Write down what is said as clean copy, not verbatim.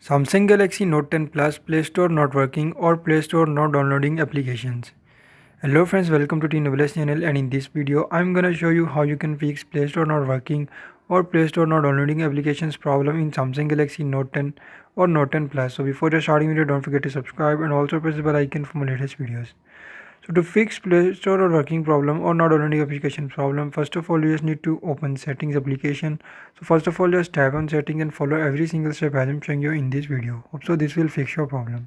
Samsung Galaxy Note 10 Plus Play Store not working or Play Store not downloading applications. Hello friends, welcome to TNWS channel, and in this video I'm gonna show you how you can fix Play Store not working or Play Store not downloading applications problem in Samsung Galaxy Note 10 or Note 10 Plus. So before just starting video, don't forget to subscribe and also press the bell icon for my latest videos. So to fix Play Store or working problem or not downloading application problem, first of all you just need to open settings application. So first of all just tap on settings and follow every single step as I'm showing you in this video. Hope so this will fix your problem.